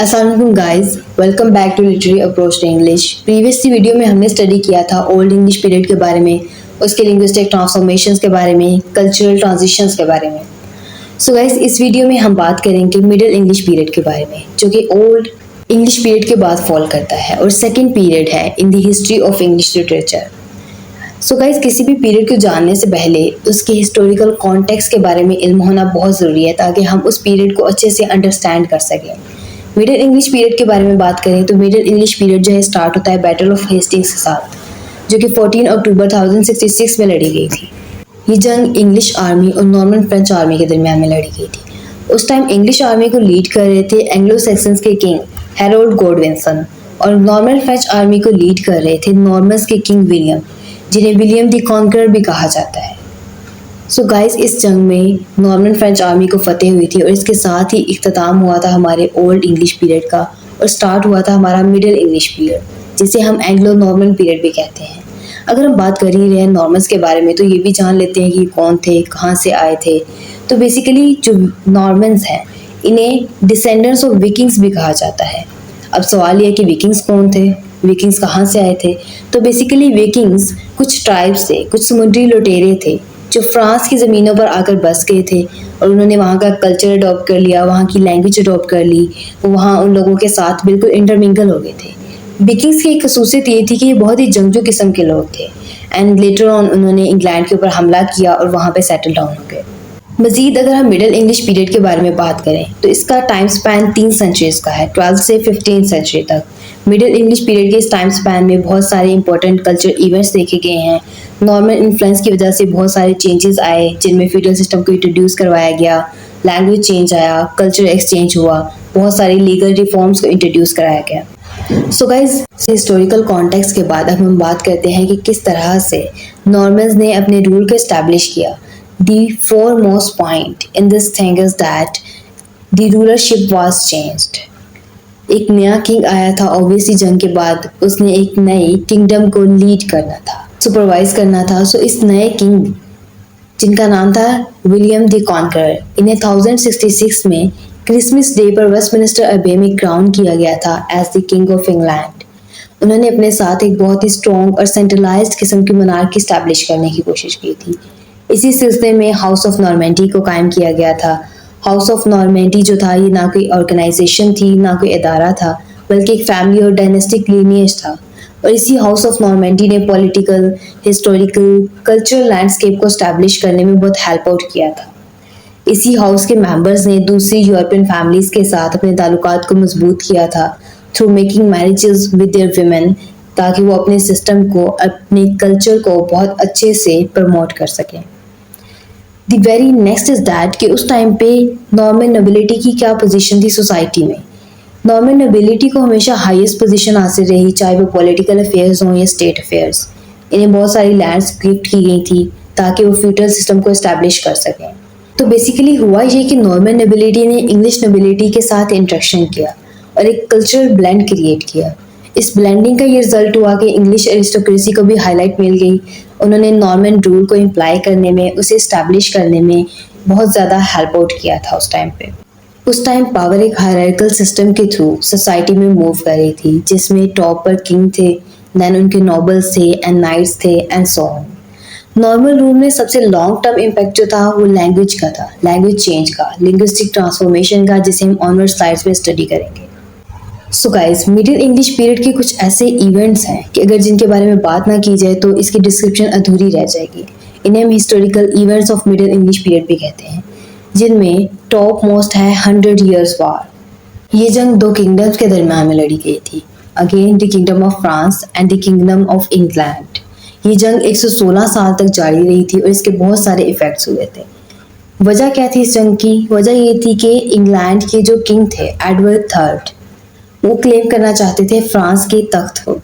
अस्सलाम guys, welcome back to literary approach to English. Previously video में हमने study किया था ओल्ड इंग्लिश पीरियड के बारे में, उसके लिंग्विस्टिक ट्रांसफॉर्मेशंस के बारे में, कल्चरल ट्रांजिशंस के बारे में। सो गाइस, इस वीडियो में हम बात करेंगे मिडिल इंग्लिश पीरियड के बारे में, जो कि ओल्ड इंग्लिश पीरियड के बाद फॉल करता है और सेकेंड पीरियड है in the history of English literature. So guys, किसी भी पीरियड को जानने से पहले उसके हिस्टोरिकल कॉन्टेक्स्ट के बारे में इल्म होना बहुत ज़रूरी है, ताकि हम उस पीरियड को अच्छे से अंडरस्टैंड कर सकें। मिडिल इंग्लिश पीरियड के बारे में बात करें तो मिडिल इंग्लिश पीरियड जो है स्टार्ट होता है बैटल ऑफ हेस्टिंग्स के साथ, जो कि 14 अक्टूबर 1066 में लड़ी गई थी। ये जंग इंग्लिश आर्मी और नॉर्मन फ्रेंच आर्मी के दरमियान में लड़ी गई थी। उस टाइम इंग्लिश आर्मी को लीड कर रहे थे एंग्लो सैक्सन्स के किंग हैरोल्ड गॉडविंसन, और नॉर्मन फ्रेंच आर्मी को लीड कर रहे थे नॉर्मन्स के किंग विलियम, जिन्हें विलियम द कॉन्करर भी कहा जाता है। सो गाइस, इस जंग में नॉर्मन फ्रेंच आर्मी को फतेह हुई थी और इसके साथ ही इख्तिताम हुआ था हमारे ओल्ड इंग्लिश पीरियड का, और स्टार्ट हुआ था हमारा मिडिल इंग्लिश पीरियड, जिसे हम एंग्लो नॉर्मन पीरियड भी कहते हैं। अगर हम बात कर ही रहे हैं नॉर्मन्स के बारे में, तो ये भी जान लेते हैं कि कौन थे, कहाँ से आए थे। तो बेसिकली जो नॉर्मन्स हैं, इन्हें डिसेंडेंट्स ऑफ विकिंग्स भी कहा जाता है। अब सवाल ये है कि विकिंग्स कौन थे, विकिंग्स कहाँ से आए थे। तो बेसिकली विकिंग्स कुछ ट्राइब्स थे, कुछ समुद्री लुटेरे थे जो फ्रांस की ज़मीनों पर आकर बस गए थे, और उन्होंने वहाँ का कल्चर अडॉप्ट कर लिया, वहाँ की लैंग्वेज अडॉप्ट कर ली, वो वहाँ उन लोगों के साथ बिल्कुल इंटरमिंगल हो गए थे। विकिंग्स की एक खसूसियत ये थी कि ये बहुत ही जंगजू किस्म के लोग थे, एंड लेटर ऑन उन्होंने इंग्लैंड के ऊपर हमला किया और वहाँ पे सेटल डाउन हो गए। मज़ीद अगर हम मिडिल इंग्लिश पीरियड के बारे में बात करें तो इसका टाइम स्पैन 3 सेंचुरीज़ का है, 12 से 15 सेंचुरी तक। मिडिल इंग्लिश पीरियड के इस टाइम स्पैन में बहुत सारे इंपॉर्टेंट कल्चर इवेंट्स देखे गए हैं। नॉर्मन इन्फ्लुएंस की वजह से बहुत सारे चेंजेस आए, जिनमें फ्यूडल सिस्टम को इंट्रोड्यूस करवाया गया, लैंग्वेज चेंज आया, कल्चर एक्सचेंज हुआ, बहुत सारे लीगल रिफॉर्म्स को इंट्रोड्यूस कराया गया। सो गाइज, हिस्टोरिकल कॉन्टेक्स्ट के बाद अब हम बात करते हैं कि किस तरह से नॉर्मन्स ने अपने रूल को इस्टेब्लिश किया। The foremost point in this thing is that the rulership was changed. एक नया किंग आया था, ऑब्वियसली जंग के बाद उसने एक नई किंगडम को लीड करना था, सुपरवाइज करना था। सो इस नए किंग, जिनका नाम था विलियम द कॉन्करर, इन्हें 1066 में क्रिसमस डे पर वेस्टमिनिस्टर अबे में क्राउन किया गया था as the king of England. उन्होंने अपने साथ एक बहुत ही स्ट्रॉन्ग और सेंट्रलाइज्ड किस्म की मोनार्की स्टैब्लिश करने की कोशिश की थी। इसी सिलसिले में हाउस ऑफ नॉर्मेंडी को कायम किया गया था। हाउस ऑफ नॉर्मेंडी जो था, ये ना कोई ऑर्गेनाइजेशन थी, ना कोई इदारा था, बल्कि एक फैमिली और डायनेस्टिक लीनिएज था। और इसी हाउस ऑफ नॉर्मेंडी ने पॉलिटिकल, हिस्टोरिकल, कल्चरल लैंडस्केप को स्टैब्लिश करने में बहुत हेल्प आउट किया था। इसी हाउस के मेंबर्स ने दूसरी यूरोपियन फैमिलीज के साथ अपने ताल्लुकात को मजबूत किया था through making marriages with their women, ताकि वो अपने सिस्टम को, अपने कल्चर को बहुत अच्छे से प्रमोट कर सकें। The very next is that कि उस टाइम पे नॉर्मन नोबिलिटी की क्या पोजीशन थी सोसाइटी में। नॉर्मन नोबिलिटी को हमेशा हाईएस्ट पोजीशन हासिल रही, चाहे वो पॉलिटिकल अफेयर्स हों या स्टेट अफेयर्स। इन्हें बहुत सारी लैंड्स गिफ्ट की गई थी ताकि वो फ्यूडल सिस्टम को इस्टेब्लिश कर सकें। तो बेसिकली हुआ ये कि नॉर्मन नोबिलिटी ने इंग्लिश नोबिलिटी के साथ इंटरेक्शन किया और एक कल्चरल ब्लेंड क्रिएट किया। इस ब्लेंडिंग का ये रिजल्ट हुआ कि इंग्लिश एरिस्टोक्रेसी को भी हाईलाइट मिल गई। उन्होंने नॉर्मन रूल को इम्प्लाई करने में, उसे इस्टेब्लिश करने में बहुत ज़्यादा हेल्प आउट किया था उस टाइम पे। उस टाइम पावर एक हायरार्किकल सिस्टम के थ्रू सोसाइटी में मूव कर रही थी, जिसमें टॉप पर किंग थे, देन उनके नोबल्स थे एंड नाइट्स थे and so on. Normal rule में सबसे लॉन्ग टर्म इम्पैक्ट जो था वो लैंग्वेज का था, लैंग्वेज चेंज का, लिंग्विस्टिक ट्रांसफॉर्मेशन का, जिसे हम ऑनवर्ड स्लाइड्स में स्टडी करेंगे। So guys, middle English period के कुछ ऐसे इवेंट्स हैं कि अगर जिनके बारे में बात ना की जाए तो इसकी डिस्क्रिप्शन अधूरी रह जाएगी। इन्हें हम historical events of middle English period भी कहते हैं, जिनमें टॉप मोस्ट है 100 Years' War। ये जंग दो किंगडम्स के दरमियान में लड़ी गई थी, again the kingdom of France and the kingdom of England. ये जंग 116 साल तक जारी रही थी और इसके बहुत सारे इफेक्ट्स हुए थे। वजह क्या थी इस जंग की? वजह ये थी कि इंग्लैंड के जो किंग थे एडवर्ड III, वो क्लेम करना चाहते थे फ्रांस के तख्त को।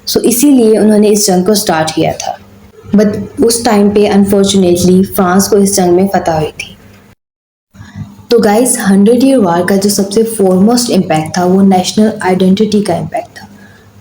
सो इसीलिए उन्होंने इस जंग को स्टार्ट किया था, बट उस टाइम पे अनफॉर्चुनेटली फ्रांस को इस जंग में फतह हुई थी। तो गाइस, 100 Year War का जो सबसे फॉरमोस्ट इम्पैक्ट था वो नेशनल आइडेंटिटी का इम्पैक्ट था।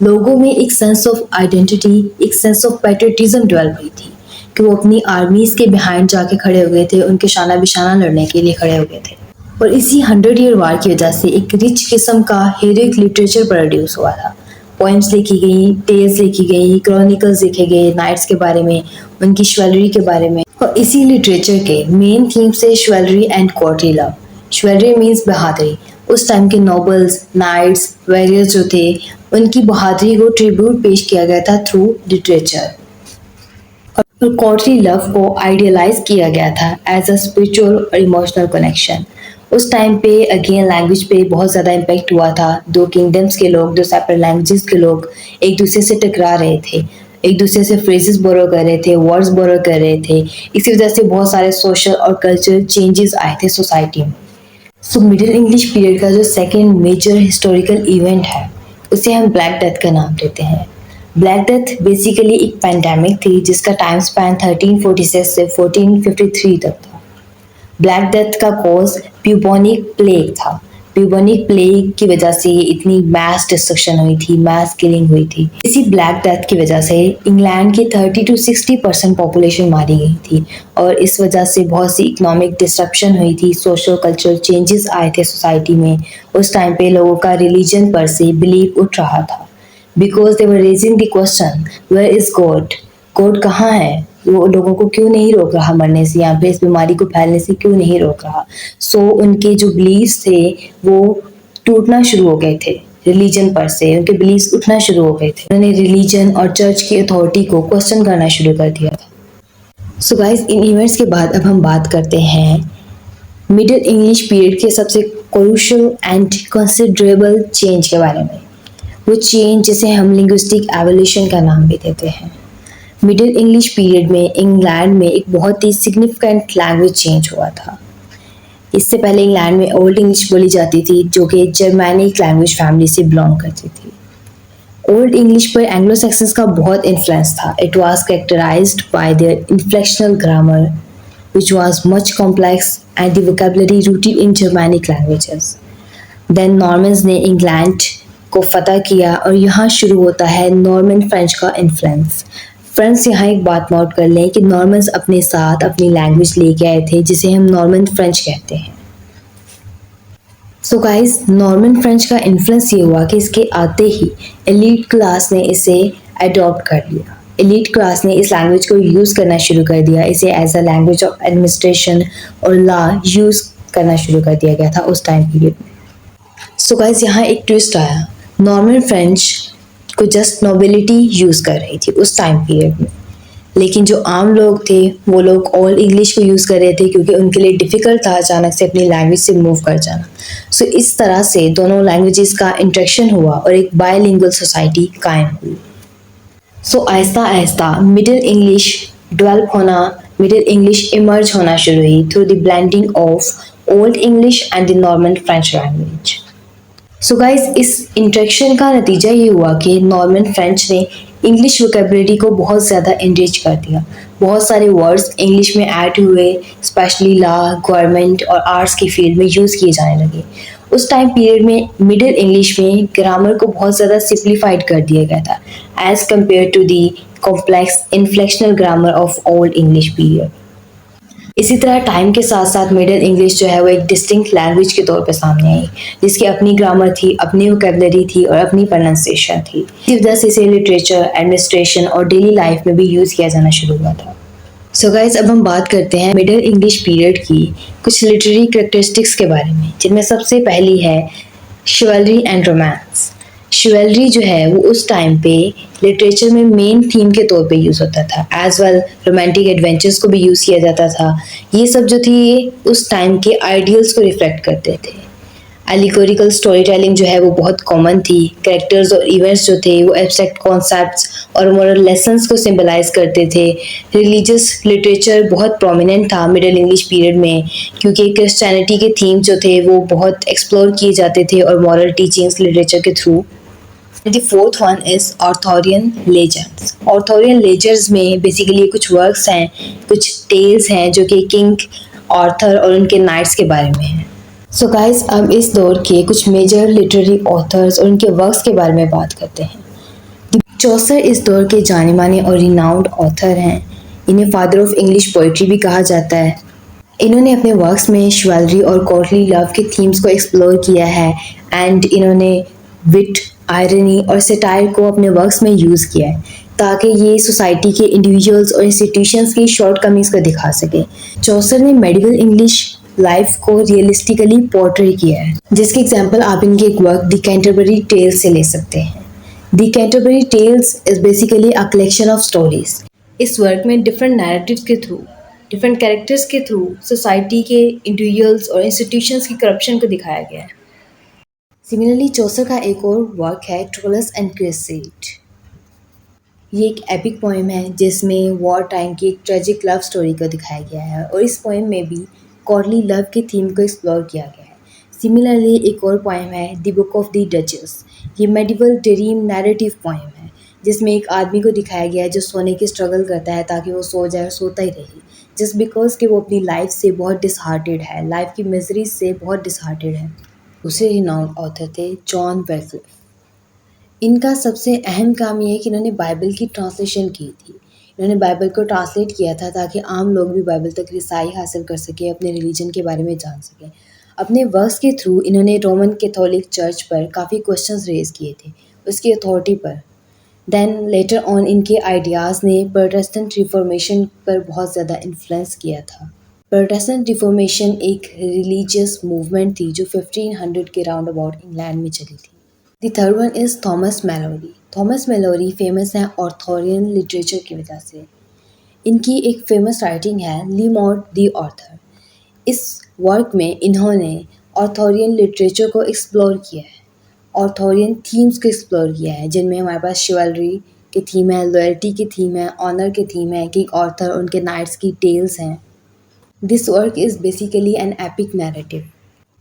लोगों में एक सेंस ऑफ आइडेंटिटी, एक सेंस ऑफ पैट्रियटिज्म डेवलप हुई थी कि वो अपनी आर्मीज के बिहाइंड जाके खड़े हो गए थे, उनके शाना बिशाना लड़ने के लिए खड़े हो गए थे। और इसी 100 ईयर वार की वजह से एक रिच किस्म का हीरोइक लिटरेचर प्रोड्यूस हुआ था। पोइम्स लिखी गई, टेल्स लिखी गई, क्रॉनिकल्स लिखे गए नाइट्स के बारे में, उनकी शिवैलरी के बारे में। और इसी लिटरेचर के मेन थीम से शिवैलरी एंड कोर्टली लव। शिवैलरी मीन्स बहादुरी। उस टाइम के नोबल्स, नाइट्स, वॉरियर्स जो थे, उनकी बहादुरी को ट्रिब्यूट पेश किया गया था थ्रू लिटरेचर। और कोर्टली लव को आइडियलाइज किया गया था एज अ स्पिरिचुअल और इमोशनल कनेक्शन। उस टाइम पे अगेन लैंग्वेज पे बहुत ज़्यादा इम्पेक्ट हुआ था। दो किंगडम्स के लोग, दो सेपरेट लैंग्वेजेस के लोग एक दूसरे से टकरा रहे थे, एक दूसरे से फ्रेजेस बोरो कर रहे थे, वर्ड्स बोरो कर रहे थे। इसी वजह से बहुत सारे सोशल और कल्चरल चेंजेस आए थे सोसाइटी में। सो मिडिल इंग्लिश पीरियड का जो सेकेंड मेजर हिस्टोरिकल इवेंट है, उसे हम ब्लैक डेथ का नाम देते हैं। ब्लैक डेथ बेसिकली एक पैंडेमिक थी जिसका टाइम स्पैन 1346 से 1453 तक था। ब्लैक डेथ का कॉज ब्यूबोनिक प्लेग था। ब्यूबोनिक प्लेग की वजह से ये इतनी मैस डिस्ट्रक्शन हुई थी, मैस किलिंग हुई थी। इसी ब्लैक डेथ की वजह से इंग्लैंड की 30 to 60% पॉपुलेशन मारी गई थी और इस वजह से बहुत सी इकोनॉमिक डिस्ट्रप्शन हुई थी, सोशल कल्चरल चेंजेस आए थे सोसाइटी में। उस टाइम पे लोगों का रिलीजन पर से बिलीव उठ रहा था, because they were raising the question where is God, God कहाँ है, वो लोगों को क्यों नहीं रोक रहा मरने से, यहाँ पे इस बीमारी को फैलने से क्यों नहीं रोक रहा। सो उनके जो बिलीव्स थे वो टूटना शुरू हो गए थे रिलीजन पर से, उनके बिलीव्स उठना शुरू हो गए थे। उन्होंने रिलीजन और चर्च की अथॉरिटी को क्वेश्चन करना शुरू कर दिया था। सो गाइस, इन इवेंट्स के बाद अब हम बात करते हैं मिडिल इंग्लिश पीरियड के सबसे क्रूशियल एंड कंसिडरेबल चेंज के बारे में। वो चेंज जिसे हम लिंग्विस्टिक एवोल्यूशन का नाम भी देते हैं। मिडिल इंग्लिश पीरियड में इंग्लैंड में एक बहुत ही सिग्निफिकेंट लैंग्वेज चेंज हुआ था। इससे पहले इंग्लैंड में ओल्ड इंग्लिश बोली जाती थी जो कि जर्मैनिक लैंग्वेज फैमिली से बिलोंग करती थी। ओल्ड इंग्लिश पर एंग्लो सैक्सन्स का बहुत इन्फ्लुएंस था। It was characterised by their inflectional grammar which was much complex and the vocabulary rooted in Germanic languages. Then Normans ने इंग्लैंड को फतह किया और यहाँ शुरू होता है नॉर्मन फ्रेंच का इन्फ्लुएंस। फ्रेंड्स, यहाँ एक बात नोट कर लें कि नॉर्मन्स अपने साथ अपनी लैंग्वेज लेके आए थे जिसे हम नॉर्मन फ्रेंच कहते हैं। सो गाइस, नॉर्मन फ्रेंच का इन्फ्लुएंस ये हुआ कि इसके आते ही एलीट क्लास ने इसे अडॉप्ट कर लिया। एलीट क्लास ने इस लैंग्वेज को यूज़ करना शुरू कर दिया। इसे as a language of administration और लॉ यूज़ करना शुरू कर दिया गया था उस टाइम पीरियड में। सो गाइस, यहाँ एक ट्विस्ट आया। नॉर्मन फ्रेंच को जस्ट नोबिलिटी यूज़ कर रही थी उस टाइम पीरियड में, लेकिन जो आम लोग थे वो लोग ओल्ड इंग्लिश को यूज़ कर रहे थे क्योंकि उनके लिए डिफ़िकल्ट था अचानक से अपनी लैंग्वेज से मूव कर जाना। सो इस तरह से दोनों लैंग्वेजेस का इंटरेक्शन हुआ और एक बायलिंगुअल सोसाइटी कायम हुई। सो Aahista Aahista middle English develop होना, मिडिल इंग्लिश इमर्ज होना शुरू हुई through the blending of old English and the Norman French language. So guys, इस इंटरेक्शन का नतीजा ये हुआ कि नॉर्मन फ्रेंच ने इंग्लिश वोकेबलरी को बहुत ज़्यादा एनरिच कर दिया। बहुत सारे वर्ड्स इंग्लिश में ऐड हुए, स्पेशली लॉ, गवर्नमेंट और आर्ट्स की फील्ड में यूज़ किए जाने लगे। उस टाइम पीरियड में मिडिल इंग्लिश में ग्रामर को बहुत ज़्यादा सिंप्लीफाइड कर दिया गया था as compare to the complex inflectional grammar of old English period. इसी तरह टाइम के साथ साथ मिडिल इंग्लिश जो है वो एक डिस्टिंक्ट लैंग्वेज के तौर पे सामने आई, जिसकी अपनी ग्रामर थी, अपनी वोकेबलरी थी और अपनी प्रोनाउंसिएशन थी। इसी वजह से इसे लिटरेचर, एडमिनिस्ट्रेशन और डेली लाइफ में भी यूज़ किया जाना शुरू हुआ था। सो गाइस, अब हम बात करते हैं मिडिल इंग्लिश पीरियड की कुछ लिटरेरी कैरेक्टरिस्टिक्स के बारे में, जिनमें सबसे पहली है शिवैलरी एंड रोमांस। शिवैलरी जो है वो उस टाइम पे लिटरेचर में मेन थीम के तौर पे यूज़ होता था, एज वेल रोमांटिक एडवेंचर्स को भी यूज़ किया जाता था। ये सब जो थी ये उस टाइम के आइडियल्स को रिफ्लेक्ट करते थे। एलिगोरिकल स्टोरी टेलिंग जो है वो बहुत कॉमन थी। कैरेक्टर्स और इवेंट्स जो थे वो एब्स्ट्रैक्ट कॉन्सेप्ट्स और मोरल लेसन्स को सिंबलाइज करते थे। रिलीजियस लिटरेचर बहुत प्रोमिनेंट था मिडिल इंग्लिश पीरियड में, क्योंकि क्रिश्चियनिटी के थीम जो थे वो बहुत एक्सप्लोर किए जाते थे और मॉरल टीचिंग्स लिटरेचर के through. The fourth one is Arthurian legends. Arthurian legends में बेसिकली कुछ वर्क्स हैं, कुछ टेल्स हैं जो कि किंग आर्थर और उनके नाइट्स के बारे में हैं। सो गाइस, अब इस दौर के कुछ मेजर लिटरेरी ऑथर्स और उनके वर्क्स के बारे में बात करते हैं। चौसर इस दौर के जाने माने और रिनाउंड ऑथर हैं। इन्हें फादर ऑफ इंग्लिश पोइट्री भी कहा जाता है। इन्होंने अपने वर्क्स में शिवालरी और कोर्टली लव के थीम्स को एक्सप्लोर किया है एंड इन्होंने विट, आयरनी और सेटायर को अपने वर्क्स में यूज़ किया है ताकि ये सोसाइटी के इंडिविजुअल्स और इंस्टीट्यूशंस की शॉर्ट कमीज को दिखा सके। चौसर ने मेडिवल इंग्लिश लाइफ को रियलिस्टिकली पोर्ट्रे किया है, जिसके एग्जाम्पल आप इनके एक वर्क द कैंटरबरी टेल्स से ले सकते हैं। The Canterbury Tales is basically a collection of stories. इस वर्क में डिफरेंट नैरेटिव्स के थ्रू, डिफरेंट कैरेक्टर्स के थ्रू सोसाइटी के इंडिविजुअल्स और इंस्टीट्यूशंस की करप्शन को दिखाया गया है। सिमिलरली चौसर का एक और वर्क है ट्रोलस एंड क्रेसेड। ये एक एपिक पोएम है जिसमें वॉर टाइम की एक ट्रेजिक लव स्टोरी को दिखाया गया है और इस पोएम में भी कॉर्डली लव के थीम को एक्सप्लोर किया गया है। सिमिलरली एक और पोएम है the book of the duchess. ये मेडिवल ड्रीम नैरेटिव पोएम है जिसमें एक आदमी को दिखाया गया है जो सोने की स्ट्रगल करता है ताकि वो सो जाए और सोता ही रहे, जस्ट बिकॉज कि वो अपनी लाइफ से बहुत डिसहार्टेड है, लाइफ की मिजरी से बहुत डिसहार्टेड है। दूसरे रिनाउंड ऑथर थे जॉन वेक्लिफ। इनका सबसे अहम काम ये है कि इन्होंने बाइबल की ट्रांसलेशन की थी। इन्होंने बाइबल को ट्रांसलेट किया था ताकि आम लोग भी बाइबल तक रिसाई हासिल कर सकें, अपने रिलीजन के बारे में जान सकें। अपने वर्क्स के थ्रू इन्होंने रोमन कैथोलिक चर्च पर काफ़ी क्वेश्चंस रेज किए थे, उसकी अथॉरिटी पर। देन लेटर ऑन इनके आइडियाज़ ने प्रोटेस्टेंट रिफॉर्मेशन पर बहुत ज़्यादा इन्फ्लुएंस किया था। प्रोटेस्टेंट रिफॉर्मेशन एक रिलीजियस मूवमेंट थी जो 1500 के राउंड अबाउट इंग्लैंड में चली थी। The third one is Thomas Malory. Thomas Malory famous हैं ऑर्थोरियन लिटरेचर की वजह से। इनकी एक फेमस राइटिंग है लीमॉट द ऑर्थर। इस वर्क में इन्होंने ऑर्थोरियन लिटरेचर को एक्सप्लोर किया है, ऑर्थोरियन थीम्स को एक्सप्लोर किया है, जिनमें हमारे पास शिवलरी के थीम है, लॉयल्टी की थीम है, ऑनर के थीम है, किंग ऑर्थर उनके नाइट्स की टेल्स हैं। This work is basically an epic narrative.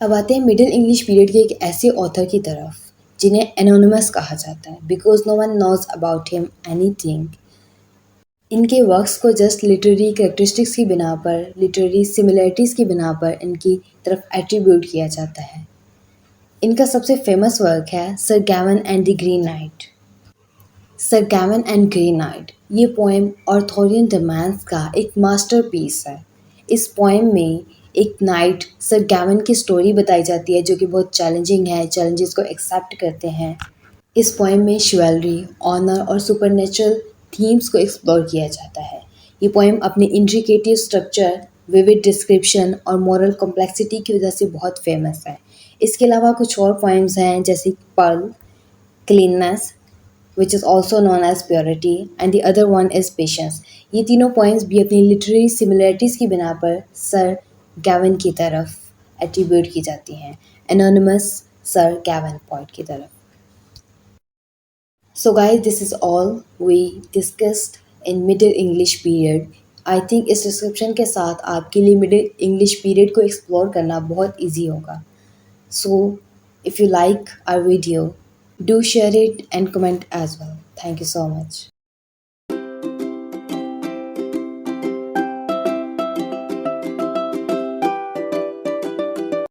अब आते हैं मिडिल इंग्लिश पीरियड के एक ऐसे ऑथर की तरफ जिन्हें एनोनिमस कहा जाता है because no one knows about him anything. इनके वर्क्स को जस्ट लिटरेरी कैरेक्टरिस्टिक्स की बिना पर, लिटरेरी सिमिलरिटीज़ की बिना पर इनकी तरफ एट्रीब्यूट किया जाता है। इनका सबसे फेमस वर्क है Sir Gawain and the Green Knight. Sir Gawain and Green Knight ये पोएम ऑर्थोरियन रोमांस का एक मास्टरपीस है। इस पोएम में एक नाइट सर गैवन की स्टोरी बताई जाती है जो कि बहुत चैलेंजिंग है, चैलेंजेस को एक्सेप्ट करते हैं। इस पोएम में शिवलरी, ऑनर और सुपरनेचुरल थीम्स को एक्सप्लोर किया जाता है। ये पोएम अपने इंट्रिकेटिव स्ट्रक्चर, विविड डिस्क्रिप्शन और मॉरल कॉम्प्लेक्सिटी की वजह से बहुत फेमस है। इसके अलावा कुछ और पोएम्स हैं जैसे pearl, cleanness which is also known as purity and the other one is patience। ये तीनों पॉइंट्स भी अपनी लिटरेरी सिमिलरिटीज़ की बिना पर सर गैवन की तरफ एट्रीब्यूट की जाती हैं, एनोनिमस सर गैवन पॉइंट की तरफ। So guys this is all we discussed in middle English period. I think इस डिस्क्रिप्शन के साथ आपके लिए मिडिल इंग्लिश पीरियड को एक्सप्लोर करना बहुत ईजी होगा। So, if you like our video, do share it and comment as well. Thank you so much.